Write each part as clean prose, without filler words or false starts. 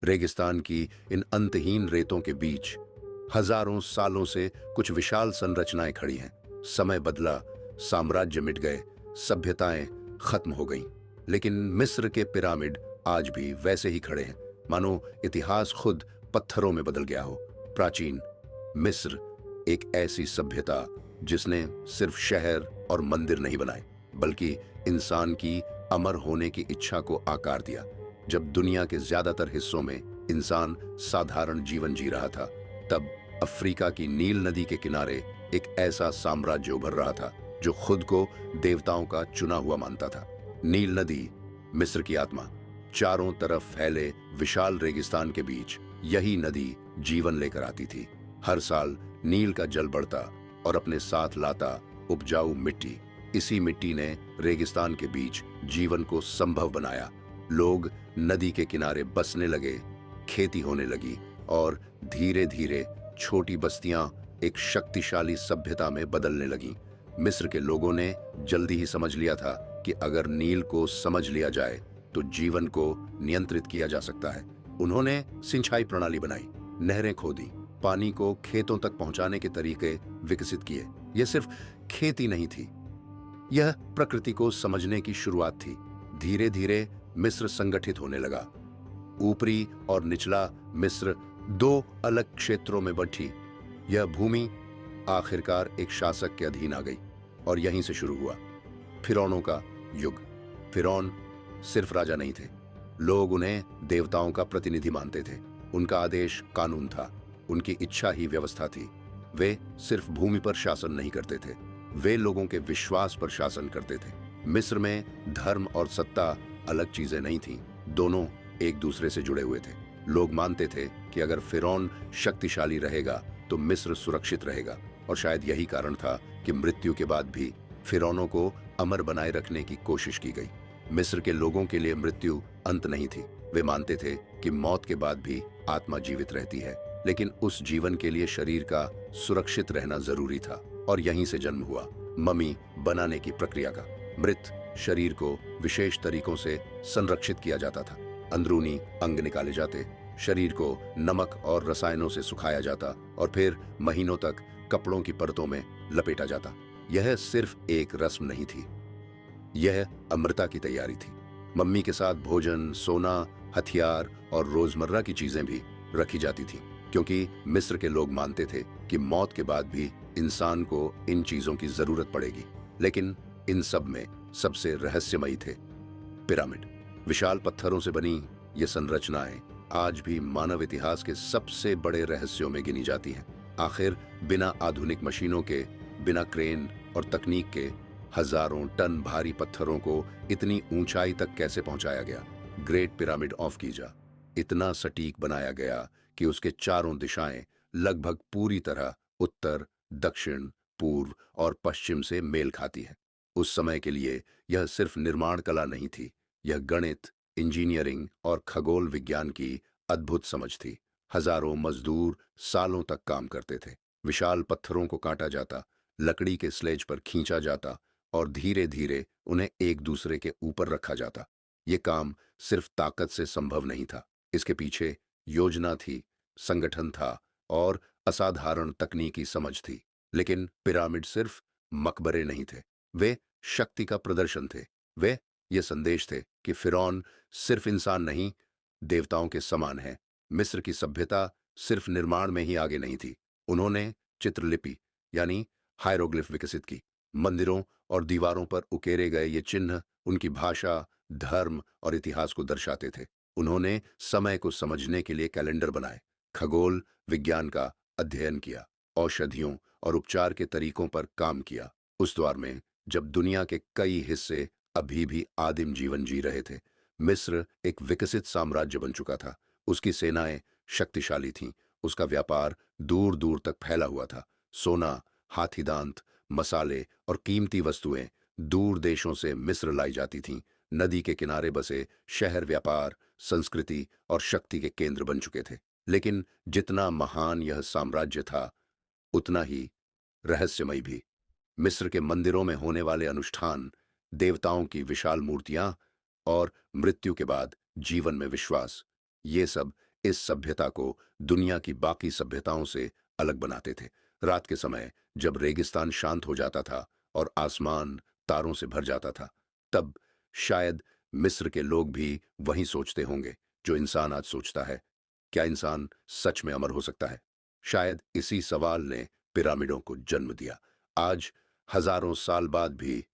रेगिस्तान की इन अंतहीन रेतों के बीच हजारों सालों से कुछ विशाल संरचनाएं खड़ी हैं। समय बदला, साम्राज्य मिट गए, सभ्यताएं खत्म हो गईं, लेकिन मिस्र के पिरामिड आज भी वैसे ही खड़े हैं, मानो इतिहास खुद पत्थरों में बदल गया हो। प्राचीन मिस्र एक ऐसी सभ्यता जिसने सिर्फ शहर और मंदिर नहीं बनाए, बल्कि इंसान की अमर होने की इच्छा को आकार दिया। जब दुनिया के ज्यादातर हिस्सों में इंसान साधारण जीवन जी रहा था, तब अफ्रीका की नील नदी के किनारे एक ऐसा साम्राज्य उभर रहा था जो खुद को देवताओं का चुना हुआ मानता था। नील नदी, मिस्र की आत्मा, चारों तरफ फैले विशाल रेगिस्तान के बीच यही नदी जीवन लेकर आती थी। हर साल नील का जल बढ़ता और अपने साथ लाता उपजाऊ मिट्टी। इसी मिट्टी ने रेगिस्तान के बीच जीवन को संभव बनाया। लोग नदी के किनारे बसने लगे, खेती होने लगी और धीरे धीरे छोटी बस्तियां एक शक्तिशाली सभ्यता में बदलने लगीं। मिस्र के लोगों ने जल्दी ही समझ लिया था कि अगर नील को समझ लिया जाए तो जीवन को नियंत्रित किया जा सकता है। उन्होंने सिंचाई प्रणाली बनाई, नहरें खोदी, पानी को खेतों तक पहुंचाने के तरीके विकसित किए। यह सिर्फ खेती नहीं थी, यह प्रकृति को समझने की शुरुआत थी। धीरे धीरे मिस्र संगठित होने लगा। ऊपरी और निचला मिस्र दो अलग क्षेत्रों में बंटी। यह भूमि आखिरकार एक शासक के अधीन आ गई और यहीं से शुरू हुआ फिरौनों का युग। फिरौन सिर्फ राजा नहीं थे, लोग उन्हें देवताओं का प्रतिनिधि मानते थे। उनका आदेश कानून था, उनकी इच्छा ही व्यवस्था थी। वे सिर्फ भूमि पर शासन नहीं करते थे, वे लोगों के विश्वास पर शासन करते थे। मिस्र में धर्म और सत्ता अलग चीजें नहीं थीं, दोनों एक दूसरे से जुड़े हुए थे। लोग मानते थे कि अगर फिरौन शक्तिशाली रहेगा तो मिस्र सुरक्षित रहेगा, और शायद यही कारण था कि मृत्यु के बाद भी फिरौनों को अमर बनाए रखने की कोशिश की गई। मिस्र के लोगों के लिए मृत्यु अंत नहीं थी। वे मानते थे कि मौत के बाद भी आत्मा जीवित रहती है, लेकिन उस जीवन के लिए शरीर का सुरक्षित रहना जरूरी था। और यहीं से जन्म हुआ ममी बनाने की प्रक्रिया का। मृत शरीर को विशेष तरीकों से संरक्षित किया जाता था। अंदरूनी अंग निकाले जाते, शरीर को नमक और रसायनों से सुखाया जाता और फिर महीनों तक कपड़ों की परतों में लपेटा जाता। यह सिर्फ एक रस्म नहीं थी, यह अमृता की तैयारी थी। मम्मी के साथ भोजन, सोना, हथियार और रोजमर्रा की चीजें भी रखी जाती थी, क्योंकि मिस्र के लोग मानते थे कि मौत के बाद भी इंसान को इन चीजों की जरूरत पड़ेगी। लेकिन इन सब में सबसे रहस्यमयी थे पिरामिड। विशाल पत्थरों से बनी ये संरचनाएं आज भी मानव इतिहास के सबसे बड़े रहस्यों में गिनी जाती हैं। आखिर बिना आधुनिक मशीनों के, बिना क्रेन और तकनीक के हजारों टन भारी पत्थरों को इतनी ऊंचाई तक कैसे पहुंचाया गया? ग्रेट पिरामिड ऑफ गीजा इतना सटीक बनाया गया कि उसके चारों दिशाएं लगभग पूरी तरह उत्तर, दक्षिण, पूर्व और पश्चिम से मेल खाती है। उस समय के लिए यह सिर्फ निर्माण कला नहीं थी, यह गणित, इंजीनियरिंग और खगोल विज्ञान की अद्भुत समझ थी। हजारों मजदूर सालों तक काम करते थे। विशाल पत्थरों को काटा जाता, लकड़ी के स्लेज पर खींचा जाता और धीरे धीरे उन्हें एक दूसरे के ऊपर रखा जाता। ये काम सिर्फ ताकत से संभव नहीं था, इसके पीछे योजना थी, संगठन था और असाधारण तकनीकी समझ थी। लेकिन पिरामिड सिर्फ मकबरे नहीं थे, वे शक्ति का प्रदर्शन थे। वे ये संदेश थे कि फिरौन सिर्फ इंसान नहीं, देवताओं के समान है। मिस्र की सभ्यता सिर्फ निर्माण में ही आगे नहीं थी, उन्होंने चित्रलिपि यानी हायरोग्लिफ विकसित की। मंदिरों और दीवारों पर उकेरे गए ये चिन्ह उनकी भाषा, धर्म और इतिहास को दर्शाते थे। उन्होंने समय को समझने के लिए कैलेंडर बनाए, खगोल विज्ञान का अध्ययन किया, औषधियों और उपचार के तरीकों पर काम किया। उस दौर में जब दुनिया के कई हिस्से अभी भी आदिम जीवन जी रहे थे, मिस्र एक विकसित साम्राज्य बन चुका था। उसकी सेनाएं शक्तिशाली थीं, उसका व्यापार दूर दूर तक फैला हुआ था। सोना, हाथी दांत, मसाले और कीमती वस्तुएं दूर देशों से मिस्र लाई जाती थीं। नदी के किनारे बसे शहर व्यापार, संस्कृति और शक्ति के केंद्र बन चुके थे। लेकिन जितना महान यह साम्राज्य था, उतना ही रहस्यमय भी। मिस्र के मंदिरों में होने वाले अनुष्ठान, देवताओं की विशाल मूर्तियां और मृत्यु के बाद जीवन में विश्वास, ये सब इस सभ्यता को दुनिया की बाकी सभ्यताओं से अलग बनाते थे। रात के समय जब रेगिस्तान शांत हो जाता था और आसमान तारों से भर जाता था, तब शायद मिस्र के लोग भी वही सोचते होंगे जो इंसान आज सोचता है। क्या इंसान सच में अमर हो सकता है? शायद इसी सवाल ने पिरामिडों को जन्म दिया। आज हजारों साल बाद भी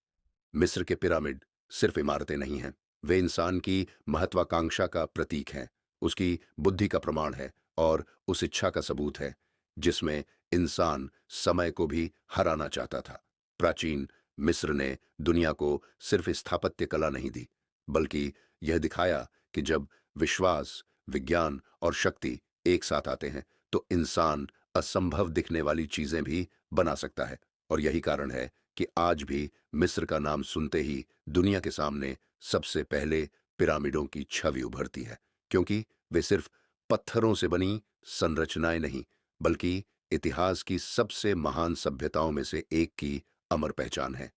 मिस्र के पिरामिड सिर्फ इमारतें नहीं हैं, वे इंसान की महत्वाकांक्षा का प्रतीक हैं, उसकी बुद्धि का प्रमाण है और उस इच्छा का सबूत है जिसमें इंसान समय को भी हराना चाहता था। प्राचीन मिस्र ने दुनिया को सिर्फ स्थापत्य कला नहीं दी, बल्कि यह दिखाया कि जब विश्वास, विज्ञान और शक्ति एक साथ आते हैं तो इंसान असंभव दिखने वाली चीजें भी बना सकता है। और यही कारण है कि आज भी मिस्र का नाम सुनते ही दुनिया के सामने सबसे पहले पिरामिडों की छवि उभरती है, क्योंकि वे सिर्फ पत्थरों से बनी संरचनाएं नहीं, बल्कि इतिहास की सबसे महान सभ्यताओं में से एक की अमर पहचान है।